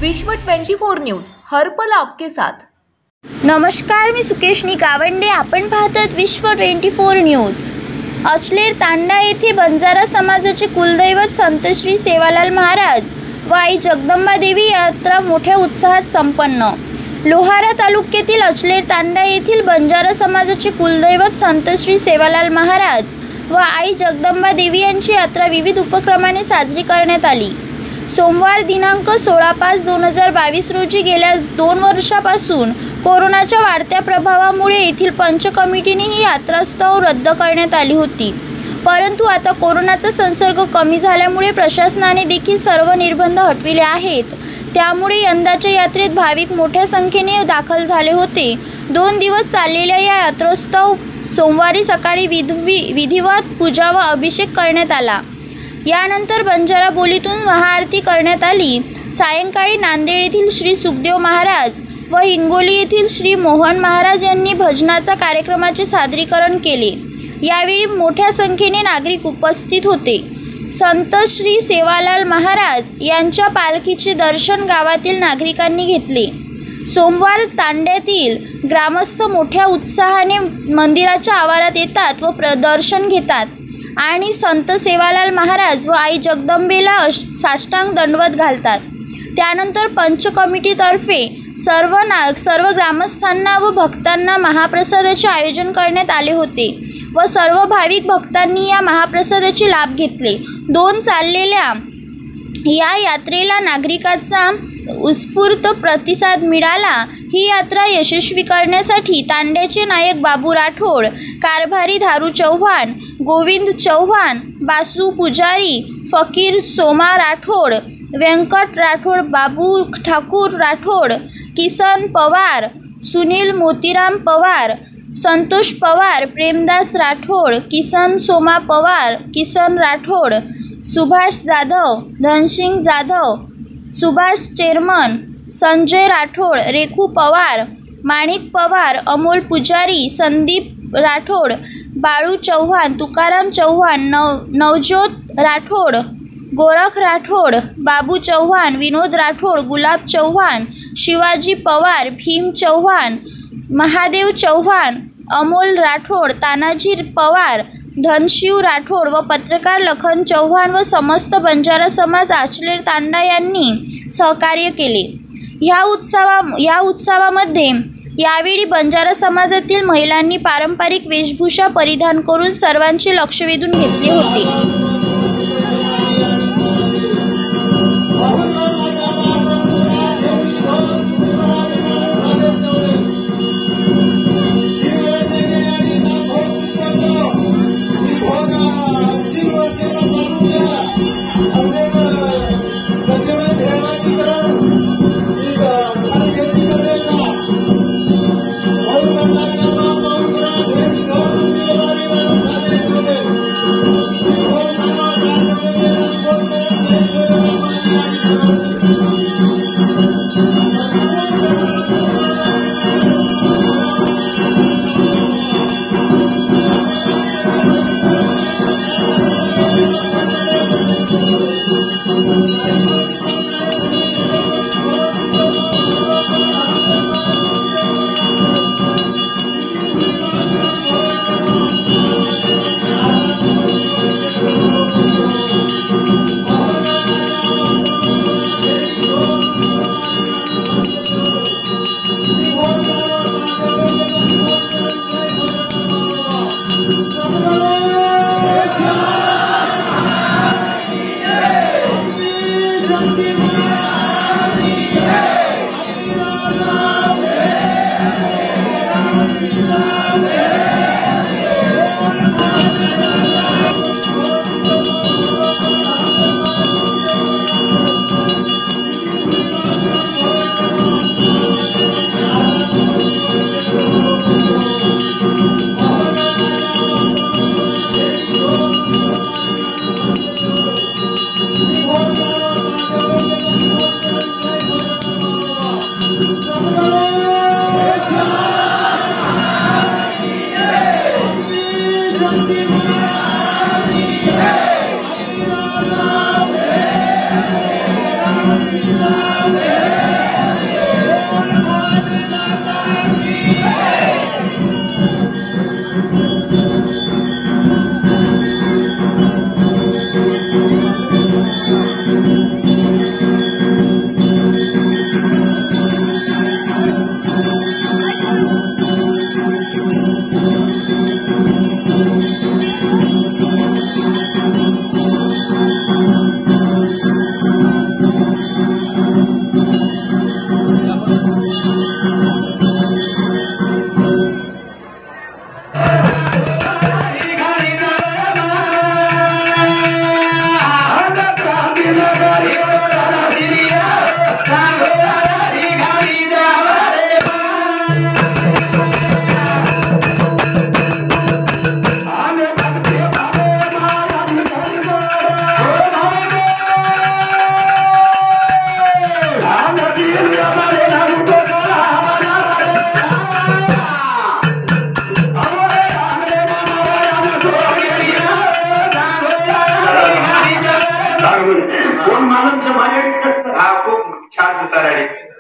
विश्व 24 न्यूज हर पल आपके साथ। नमस्कार, मी सुकेशनी गावंडे। आपण पाहतात विश्व 24 न्यूज। अचलेर तांडा येथे बंजारा समाजाचे कुलदैवत संत श्री सेवालाल महाराज व आई जगदंबा देवी यात्रा मोठ्या उत्साहात संपन्न। लोहारा तालुक्यातील अचलेर तांडा येथील बंजारा समाजाचे कुलदैवत संत श्री सेवालाल महाराज व आई जगदंबा देवी यांची यात्रा विविध उपक्रमाने साजरी करण्यात आली। सोमवार दिनांक 16/5/2022 रोजी गेल्या 2 वर्षापासून कोरोनाच्या वाढत्या प्रभावामुळे येथील पंच कमिटीने ही यात्रास्थळ रद्द करण्यात आली होती, परंतु आता कोरोनाचा संसर्ग कमी झाल्यामुळे प्रशासनाने देखील सर्व निर्बंध हटविले आहेत। त्यामुळे यंदाच्या यात्रेत भाविक मोठ्या संख्येने दाखल झाले होते। 2 दिवस चाललेल्या या यात्रोत्सव सोमवारी सकाळी विधिवत पूजा व अभिषेक करण्यात आला। यानंतर बंजारा बोलीतून महाआरती करण्यात आली। सायंकाळी नांदेड येथील श्री सुखदेव महाराज व हिंगोली येथील श्री मोहन महाराज यांनी भजनाचा कार्यक्रमाचे सादरीकरण केले। यावेळी मोठ्या संख्येने नागरिक उपस्थित होते। संत श्री सेवालाल महाराज यांच्या पालखीचे दर्शन गावातील नागरिकांनी घेतले। सोमवार तांड्यातील ग्रामस्थ मोठ्या उत्साहाने मंदिराच्या आवारात येतात व दर्शन घेतात आणि संत सेवालाल महाराज व आई जगदंबेला साष्टांग दंडवत घालतात। त्यानंतर पंच कमिटीतर्फे सर्व ग्रामस्थांना व भक्तांना महाप्रसादाचे आयोजन करण्यात आले होते व सर्व भाविक भक्तांनी या महाप्रसादाचे लाभ घेतले। 2 चाललेल्या या यात्रेला नागरिकांचा उत्स्फूर्त प्रतिसाद मिळाला। ही यात्रा यशस्वी करण्यासाठी तांड्याचे नायक बाबू राठोड, कारभारी धारू चव्हाण, गोविंद चव्हाण, बासू पुजारी, फकीर सोमा राठोड, व्यंकट राठोड, बाबू ठाकूर राठोड, किसन पवार, सुनील मोतीराम पवार, संतोष पवार, प्रेमदास राठोड, किसन सोमा पवार, किसन राठोड, सुभाष जाधव, धनसिंग जाधव, सुभाष चेअरमन, संजय राठोड, रेखू पवार, माणिक पवार, अमोल पुजारी, संदीप राठोड, बाळू चव्हाण, तुकाराम चव्हाण, नवज्योत राठोड, गोरख राठोड, बाबू चव्हाण, विनोद राठोड, गुलाब चव्हाण, शिवाजी पवार, भीम चव्हाण, महादेव चव्हाण, अमोल राठोड, तानाजी पवार, धनशिव राठोड व पत्रकार लखन चव्हाण व समस्त बंजारा समाज अचलेर तांडा यांनी सहकार्य केले। या उत्सवामध्ये यावेळी बंजारा समाजातील महिलांनी पारंपरिक वेशभूषा परिधान करून सर्वांचे लक्ष वेधून घेतले होते।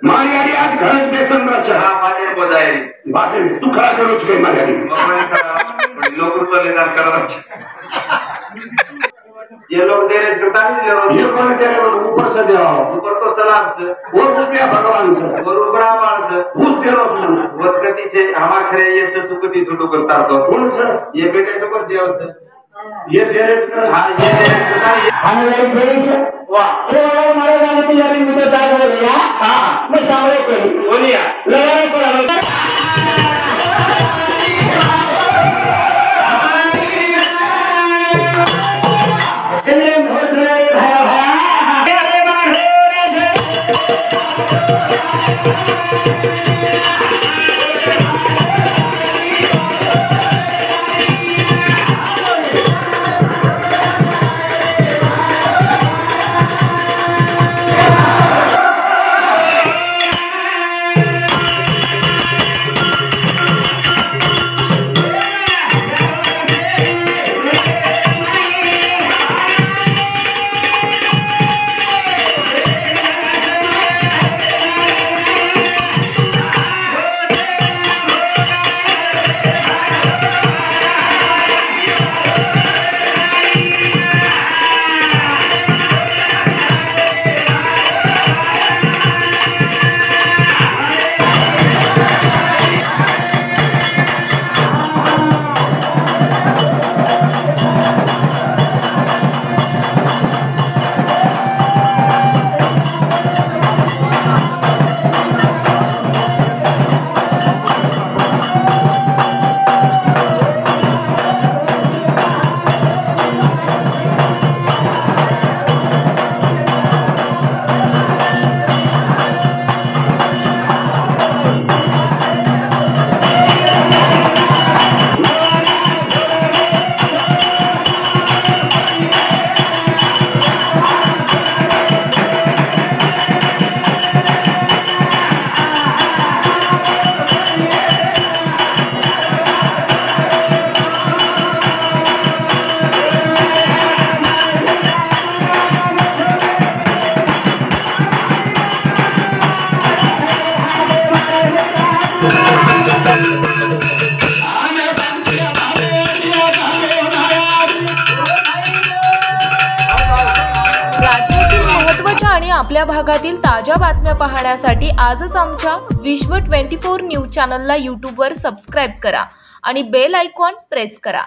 मारियारी आज घरच बेसन रचा हा बाजार बजाय बासे तू खरा करूच काय मारियारी लोग चलेदार करा ये लोग देरेज करता नहीं ये कोण तेरे ऊपर से देवा ऊपर तो सलाम से वो रुपया भगवान से और ब्राह्मण से वो तेरो मन वत कती छे हमार खरे ये से तू कती छोटो करता तो कौन से ये बेटे तो कर देव से ये देरेज कर हां ये देरेज करता ये हमारे देरेज वाह से मारे जाने की यारी मुझे दाग हो गया हां मैं सामने कोई बोलिया लगाने पर आपल्या भागातील ताज्या बातम्या पाहण्यासाठी आजच आमच्या विश्व 24 न्यूज चॅनलला यूट्यूबवर सबस्क्राईब करा आणि बेल आयकॉन प्रेस करा।